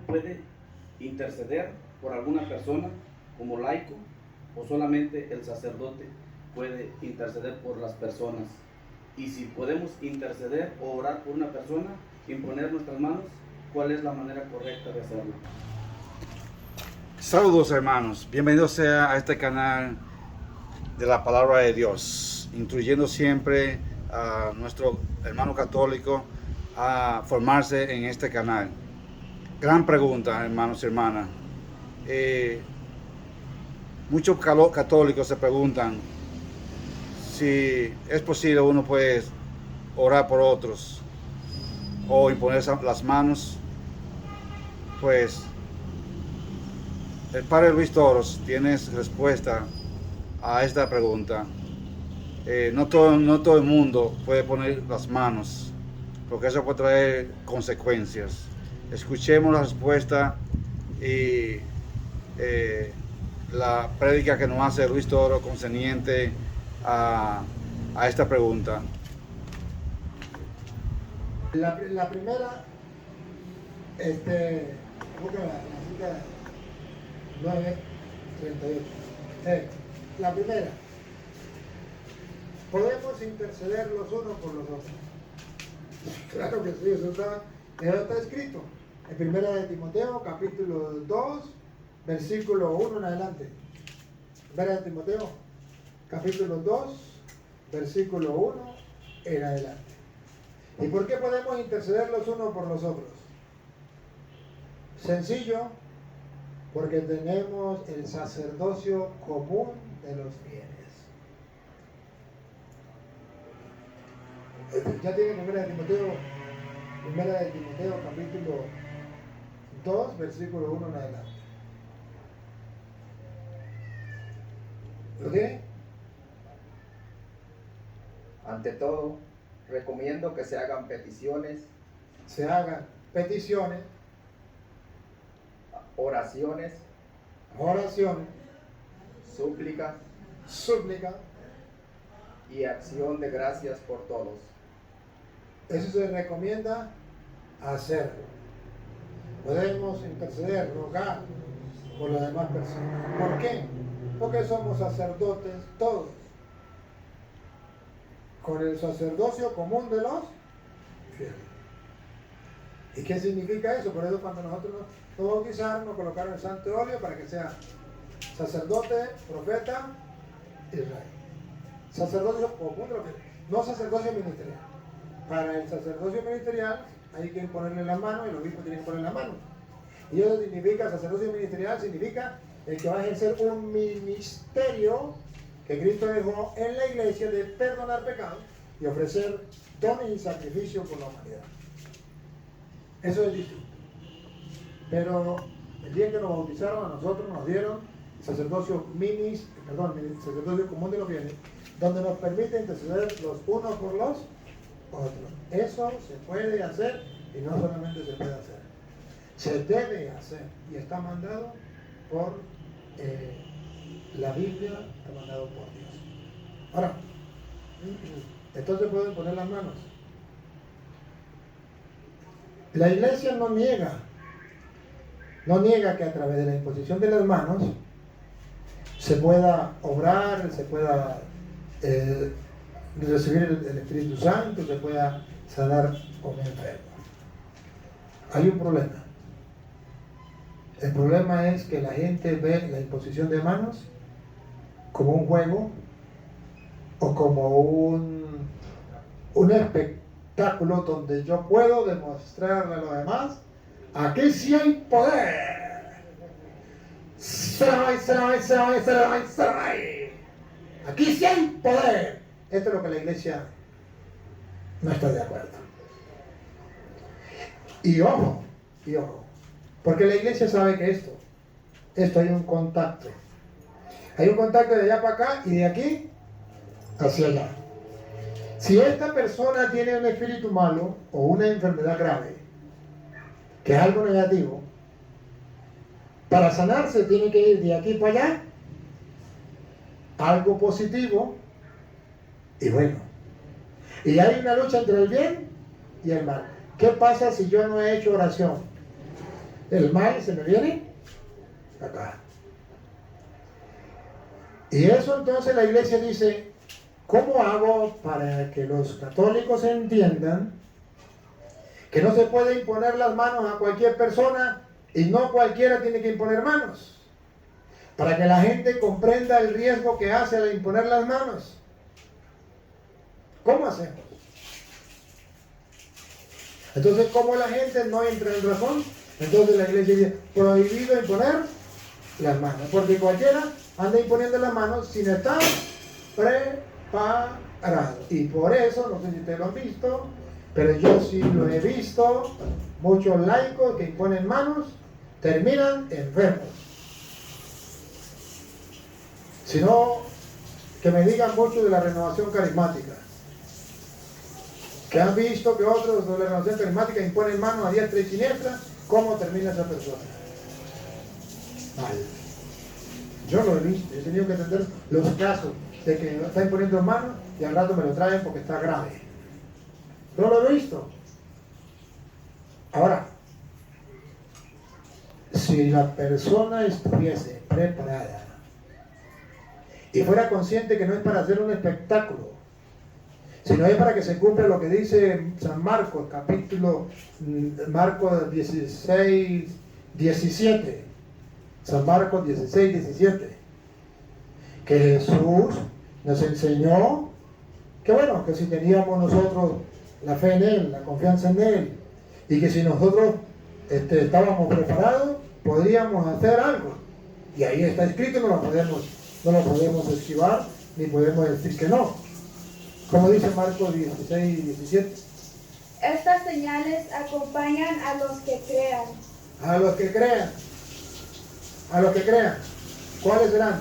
puede interceder por alguna persona como laico, o solamente el sacerdote puede interceder por las personas? Y si podemos interceder o orar por una persona, imponer nuestras manos, ¿cuál es la manera correcta de hacerlo? Saludos, hermanos, bienvenidos sea a este canal de la palabra de Dios, instruyendo siempre a nuestro hermano católico a formarse en este canal. Gran pregunta, hermanos y hermanas. Muchos católicos se preguntan si es posible uno puede orar por otros o imponer las manos. Pues el Padre Luis Toros tiene respuesta a esta pregunta. No todo el mundo puede poner las manos, porque eso puede traer consecuencias. Escuchemos la respuesta y la prédica que nos hace Luis Toro concerniente a esta pregunta. La primera, busca la cita 9:38. La primera, podemos interceder los unos por los otros. Claro que sí, eso está escrito en 1 de Timoteo, capítulo 2, versículo 1 en adelante. 1 de Timoteo, capítulo 2, versículo 1 en adelante. ¿Y por qué podemos interceder los unos por los otros? Sencillo, porque tenemos el sacerdocio común de los fieles. Ya tienen 1 de Timoteo, capítulo 2, versículo 1 en adelante. ¿Lo tienen? Ante todo, recomiendo que se hagan peticiones, oraciones, súplicas y acción de gracias por todos. Eso se recomienda hacerlo. Podemos interceder, rogar por las demás personas. ¿Por qué? Porque somos sacerdotes todos, con el sacerdocio común de los fieles. ¿Y qué significa eso? Por eso cuando nosotros nos bautizaron, nos colocaron el santo óleo para que sea sacerdote, profeta y rey. Sacerdocio común de los fieles, no sacerdocio ministerial. Para el sacerdocio ministerial hay que ponerle la mano, y los obispos tienen que poner la mano. Y eso significa, sacerdocio ministerial significa el que va a ejercer un ministerio que Cristo dejó en la iglesia de perdonar pecados y ofrecer dones y sacrificios por la humanidad. Eso es distinto. Pero el día que nos bautizaron, a nosotros nos dieron sacerdocio común de los fieles, donde nos permite interceder los unos por los otros. Eso se puede hacer, y no solamente se puede hacer, se debe hacer, y está mandado por la Biblia, está mandado por Dios. Ahora, entonces pueden poner las manos. La iglesia no niega que a través de la imposición de las manos se pueda obrar, se pueda recibir el Espíritu Santo, se pueda sanar a un enfermo. Hay un problema. El problema es que la gente ve la imposición de manos como un juego o como un espectáculo donde yo puedo demostrarle a los demás: aquí sí hay poder. Aquí sí hay poder. Esto es lo que la iglesia no está de acuerdo. Y ojo, porque la iglesia sabe que esto hay un contacto. Hay un contacto de allá para acá y de aquí hacia allá. Si esta persona tiene un espíritu malo o una enfermedad grave, que es algo negativo, para sanarse tiene que ir de aquí para allá, algo positivo y bueno. Y hay una lucha entre el bien y el mal. ¿Qué pasa si yo no he hecho oración? el mal se me viene acá. Y eso entonces la iglesia dice, ¿cómo hago para que los católicos entiendan que no se puede imponer las manos a cualquier persona y no cualquiera tiene que imponer manos? Para que la gente comprenda el riesgo que hace al imponer las manos. ¿Cómo hacemos? Entonces, ¿cómo la gente no entra en razón? Entonces la iglesia dice, prohibido imponer las manos, porque cualquiera anda imponiendo las manos sin estar preparado. Y por eso, no sé si ustedes lo han visto, pero yo sí lo he visto, muchos laicos que imponen manos terminan enfermos. Si no, que me digan mucho de la renovación carismática, que han visto que otros de la renovación carismática imponen manos a diestra y siniestra. ¿Cómo termina esa persona? Mal. Yo lo he visto, he tenido que entender los casos de que está imponiendo manos y al rato me lo traen porque está grave. Yo lo he visto. Ahora, si la persona estuviese preparada y fuera consciente que no es para hacer un espectáculo, sino es para que se cumpla lo que dice San Marcos, capítulo Marcos 16, 17. San Marcos 16, 17. Que Jesús nos enseñó que bueno, que si teníamos nosotros la fe en Él, la confianza en Él, y que si nosotros estábamos preparados, podíamos hacer algo. Y ahí está escrito, no lo podemos esquivar, ni podemos decir que no. Como dice Marcos 16 y 17. Estas señales acompañan a los que crean. A los que crean. A los que crean. ¿Cuáles serán?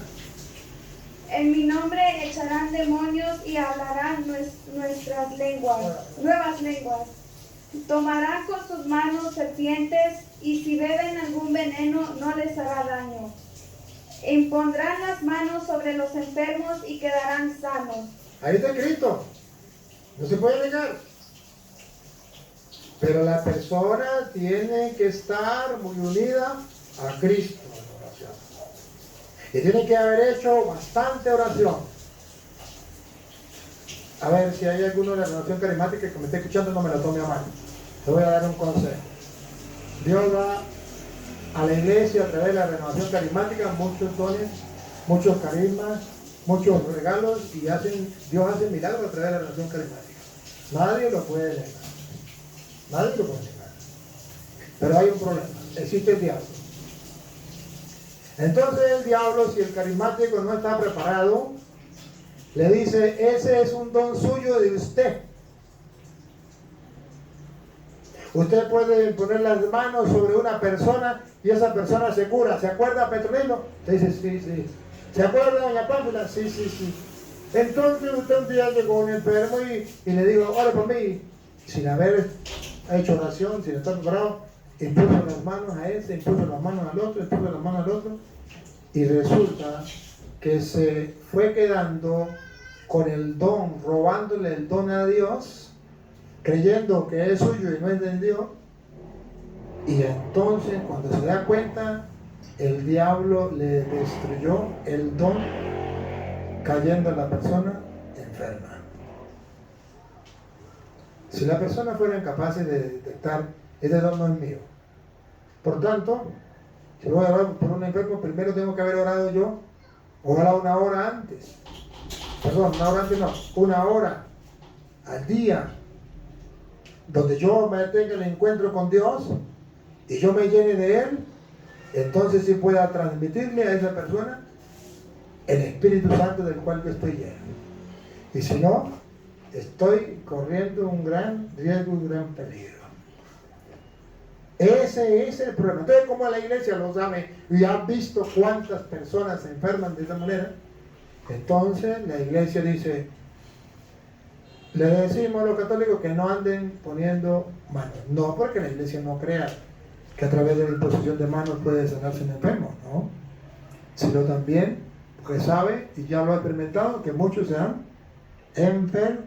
En mi nombre echarán demonios y hablarán nuestras lenguas, nuevas lenguas. Tomarán con sus manos serpientes y si beben algún veneno no les hará daño. Impondrán las manos sobre los enfermos y quedarán sanos. Ahí está escrito, no se puede negar. Pero la persona tiene que estar muy unida a Cristo en oración. Y tiene que haber hecho bastante oración. A ver si hay alguno de la renovación carismática que me esté escuchando, no me la tome a mal. Te voy a dar un consejo. Dios da a la iglesia a través de la renovación carismática muchos dones, muchos carismas, muchos regalos y Dios hace milagros a través de la renovación carismática. Nadie lo puede negar. Nadie lo puede negar. Pero hay un problema. Existe el diablo. Entonces el diablo, si el carismático no está preparado, le dice, ese es un don suyo de usted. Usted puede poner las manos sobre una persona y esa persona se cura. ¿Se acuerda, Petronilo? Le dice, sí, sí. ¿Se acuerda, doña Pámpula? Sí, sí, sí. Entonces usted un día llegó un enfermo y le dijo, ore por mí. Sin haber hecho oración, sin estar preparado, impuso las manos a ese, impuso las manos al otro, impuso las manos al otro. Y resulta que se fue quedando con el don, robándole el don a Dios, creyendo que es suyo y no es de Dios. Y entonces, cuando se da cuenta, el diablo le destruyó el don, cayendo en la persona enferma. Si la persona fuera incapaz de detectar, este don no es mío. Por tanto, si voy a orar por un enfermo, primero tengo que haber orado yo, ojalá una hora antes. Perdón, una hora antes no, una hora al día, donde yo me tenga el encuentro con Dios y yo me llene de Él, entonces sí pueda transmitirle a esa persona el Espíritu Santo del cual yo estoy lleno. Y si no, estoy corriendo un gran riesgo, un gran peligro. Ese es el problema. Entonces, como la iglesia lo sabe y ha visto cuántas personas se enferman de esa manera, entonces la iglesia dice, le decimos a los católicos que no anden poniendo manos. No porque la iglesia no crea que a través de la imposición de manos puede sanarse un enfermo, ¿no? Sino también porque sabe, y ya lo ha experimentado, que muchos se han enfermado.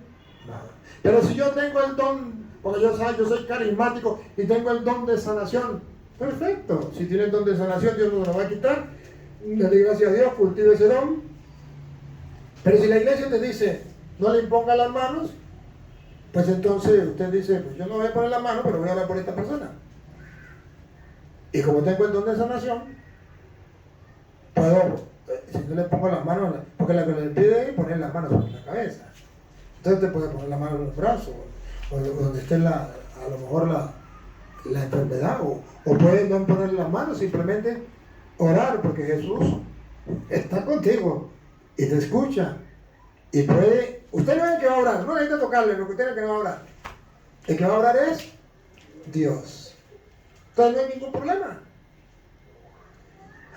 Pero si yo tengo el don, porque yo soy carismático y tengo el don de sanación, Perfecto. Si tiene el don de sanación, Dios no lo va a quitar. Dale gracias a Dios, cultive ese don. Pero si la iglesia te dice, no le imponga las manos, pues entonces usted dice, pues yo no voy a poner la mano, pero voy a orar por esta persona. Y como tengo el don de sanación, puedo, si no le pongo las manos, porque la que le pide es poner las manos sobre la cabeza. Entonces te puede poner la mano en los brazos, o donde esté a lo mejor la enfermedad, o puede no ponerle las manos, simplemente orar, porque Jesús está contigo y te escucha. Y puede, usted no es el que va a orar, no necesita tocarle, lo que usted es el que no va a orar. El que va a orar es Dios. Entonces no hay ningún problema.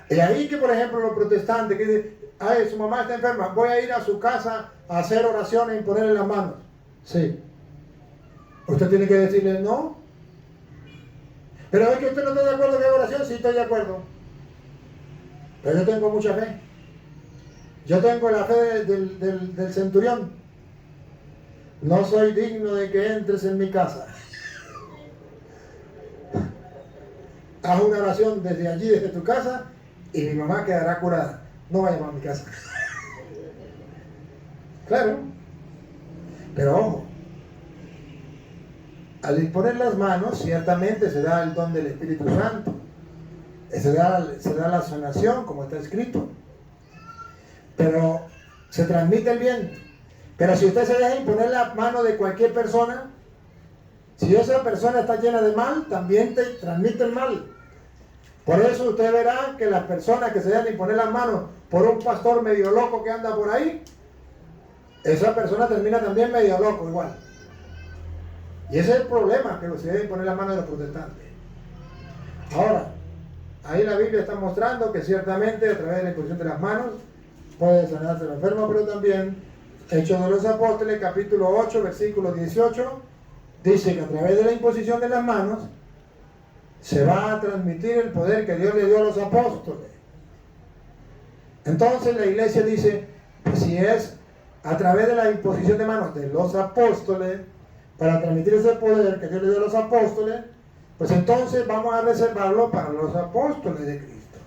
Y ahí que, por ejemplo, los protestantes que dicen, ay, su mamá está enferma, voy a ir a su casa a hacer oraciones y ponerle las manos. Sí. Usted tiene que decirle no. Pero es que usted no está de acuerdo que haga oración, sí estoy de acuerdo. Pero yo tengo mucha fe. Yo tengo la fe del centurión. No soy digno de que entres en mi casa. Haz una oración desde allí, desde tu casa, y mi mamá quedará curada. No vayamos a mi casa. Claro. Pero ojo, al imponer las manos, ciertamente se da el don del Espíritu Santo. Se da la sanación, como está escrito. Pero se transmite el bien. Pero si usted se deja imponer la mano de cualquier persona, si esa persona está llena de mal, también te transmite el mal. Por eso usted verá que las personas que se dejan imponer las manos por un pastor medio loco que anda por ahí, esa persona termina también medio loco igual. Y ese es el problema, que se deben imponer las manos de los protestantes. Ahora, ahí la Biblia está mostrando que ciertamente a través de la imposición de las manos puede sanarse el enfermo, pero también Hechos de los Apóstoles, capítulo 8, versículo 18, dice que a través de la imposición de las manos se va a transmitir el poder que Dios le dio a los apóstoles. Entonces la iglesia dice, pues si es a través de la imposición de manos de los apóstoles, para transmitir ese poder que Dios le dio a los apóstoles, pues entonces vamos a reservarlo para los apóstoles de Cristo.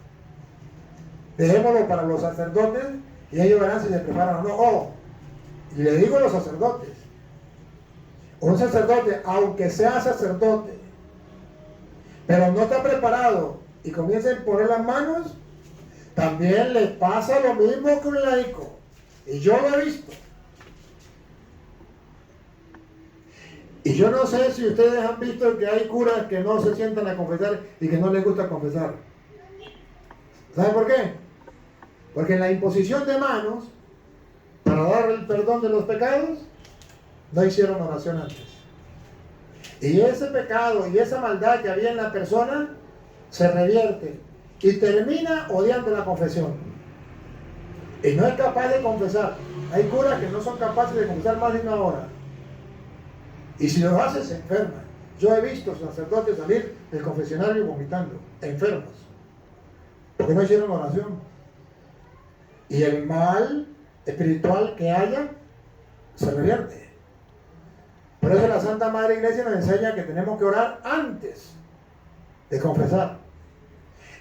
Dejémoslo para los sacerdotes y ellos verán si se preparan o no. Oh, y le digo a los sacerdotes, un sacerdote, aunque sea sacerdote, pero no está preparado y comienza a poner las manos, también le pasa lo mismo que un laico. Y yo lo he visto. Y yo no sé si ustedes han visto que hay curas que no se sientan a confesar y que no les gusta confesar. ¿Saben por qué? Porque en la imposición de manos, para dar el perdón de los pecados, no hicieron oración antes. Y ese pecado y esa maldad que había en la persona se revierte y termina odiando la confesión. Y no es capaz de confesar. Hay curas que no son capaces de confesar más de una hora. Y si lo hace, se enferman. Yo he visto sacerdotes salir del confesionario vomitando, enfermos, porque no hicieron oración. Y el mal espiritual que haya se revierte. Por eso la Santa Madre Iglesia nos enseña que tenemos que orar antes de confesar.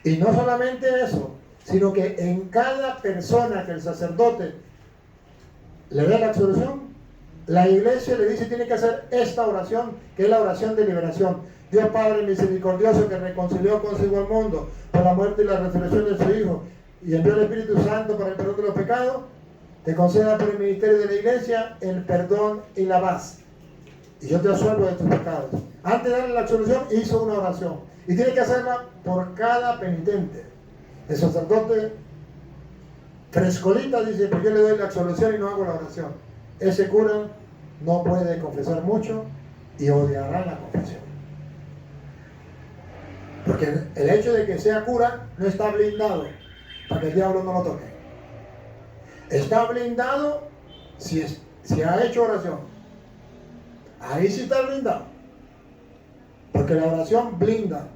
Y no solamente eso, sino que en cada persona que el sacerdote le dé la absolución, la iglesia le dice tiene que hacer esta oración, que es la oración de liberación. Dios Padre misericordioso, que reconcilió consigo al mundo por la muerte y la resurrección de su Hijo y envió el Espíritu Santo para el perdón de los pecados, te conceda por el ministerio de la iglesia el perdón y la paz. Y yo te absuelvo de tus pecados. Antes de darle la absolución, hizo una oración. Y tiene que hacerla por cada penitente. El sacerdote frescolita dice, pues yo le doy la absolución y no hago la oración. Ese cura no puede confesar mucho y odiará la confesión. Porque el hecho de que sea cura no está blindado para que el diablo no lo toque. Está blindado si ha hecho oración. Ahí sí está blindado. Porque la oración blinda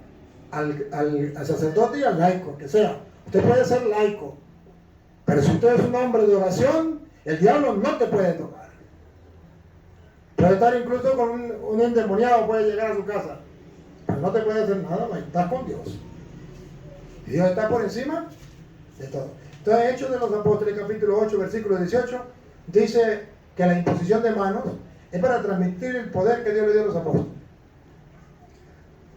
al sacerdote y al laico, que sea. Usted puede ser laico, pero si usted es un hombre de oración, el diablo no te puede tocar. Puede estar incluso con un endemoniado, puede llegar a su casa. pero no te puede hacer nada, estás con Dios. Y Dios está por encima de todo. Entonces, Hechos de los Apóstoles, capítulo 8, versículo 18, dice que la imposición de manos es para transmitir el poder que Dios le dio a los apóstoles.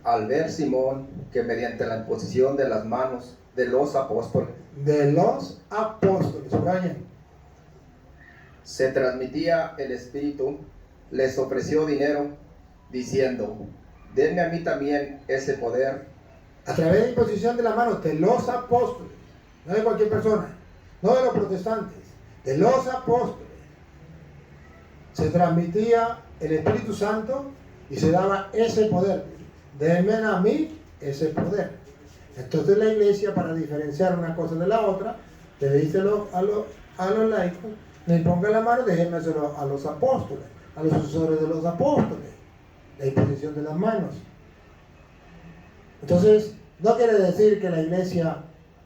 Al ver Simón que mediante la imposición de las manos de los apóstoles subrayen, se transmitía el Espíritu, les ofreció dinero, diciendo, denme a mí también ese poder. A través de imposición de las manos de los apóstoles, no de cualquier persona, no de los protestantes, de los apóstoles, se transmitía el Espíritu Santo y se daba ese poder. Denme a mí ese poder. Entonces la iglesia, para diferenciar una cosa de la otra, le dice a los laicos, me pongan la mano, déjenme hacerlo a los apóstoles, a los sucesores de los apóstoles, la imposición de las manos. Entonces, no quiere decir que la iglesia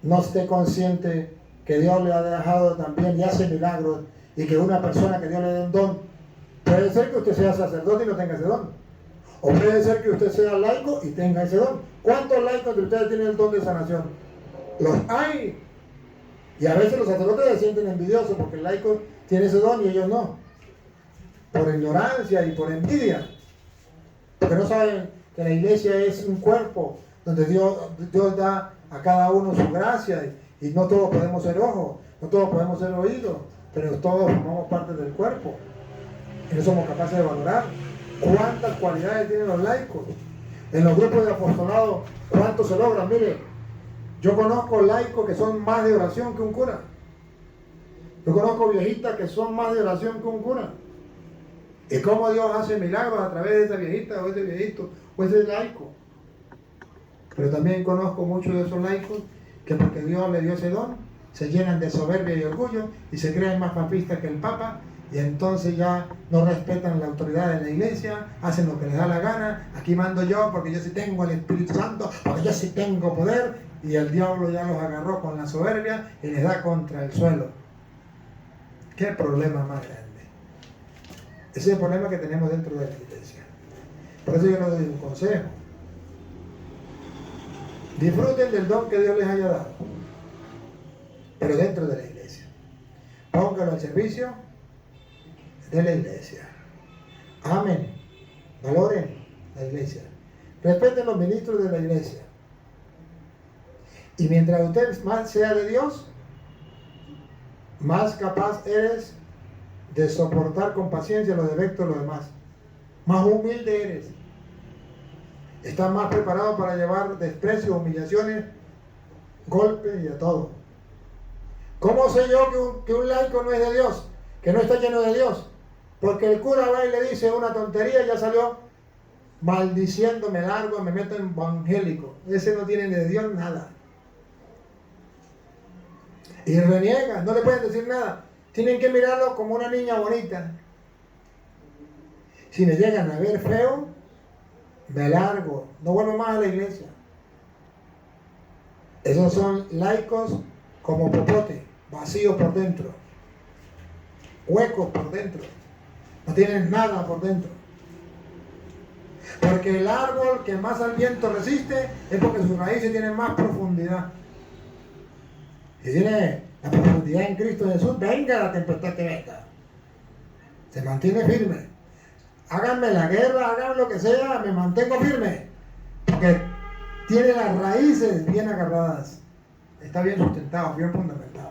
no esté consciente que Dios le ha dejado también y hace milagros, y que una persona que Dios le dé un don, puede ser que usted sea sacerdote y no tenga ese don, o puede ser que usted sea laico y tenga ese don. ¿Cuántos laicos de ustedes tienen el don de sanación? Los hay. Y a veces los sacerdotes se sienten envidiosos porque el laico tiene ese don y ellos no, por ignorancia y por envidia, porque no saben que la iglesia es un cuerpo donde Dios da a cada uno su gracia, y no todos podemos ser ojos, no todos podemos ser oídos, pero todos formamos parte del cuerpo y no somos capaces de valorar cuántas cualidades tienen los laicos. En los grupos de apostolado, ¿cuánto se logran? Mire, yo conozco laicos que son más de oración que un cura. Yo conozco viejitas que son más de oración que un cura. Y cómo Dios hace milagros a través de esa viejita o ese viejito o ese laico. Pero también conozco muchos de esos laicos que porque Dios le dio ese don, se llenan de soberbia y orgullo y se creen más papistas que el Papa, y entonces ya no respetan la autoridad de la iglesia, hacen lo que les da la gana. Aquí mando yo porque yo sí tengo el Espíritu Santo, porque yo sí tengo poder, y el diablo ya los agarró con la soberbia y les da contra el suelo. ¿Qué problema más grande? Ese es el problema que tenemos dentro de la iglesia. Por eso yo les doy un consejo. Disfruten del don que Dios les haya dado, pero dentro de la iglesia. Póngalo al servicio de la iglesia. Amen. Valoren la iglesia. Respeten los ministros de la iglesia. Y mientras usted más sea de Dios, más capaz eres de soportar con paciencia los defectos de los demás. Más humilde eres. Estás más preparado para llevar desprecio, humillaciones, golpes y de todo. ¿Cómo sé yo que un laico no es de Dios? Que no está lleno de Dios. Porque el cura va y le dice una tontería y ya salió maldiciendo, me largo, me meto en evangélico. Ese no tiene de Dios nada. Y reniega, no le pueden decir nada. Tienen que mirarlo como una niña bonita. Si me llegan a ver feo, me largo, no vuelvo más a la iglesia. Esos son laicos como popote, vacíos por dentro, huecos por dentro, no tienen nada por dentro. Porque el árbol que más al viento resiste es porque sus raíces tienen más profundidad. Si tiene la profundidad en Cristo Jesús, venga la tempestad que venga, se mantiene firme. Háganme la guerra, hagan lo que sea, me mantengo firme, porque tiene las raíces bien agarradas, está bien sustentado, bien fundamentado.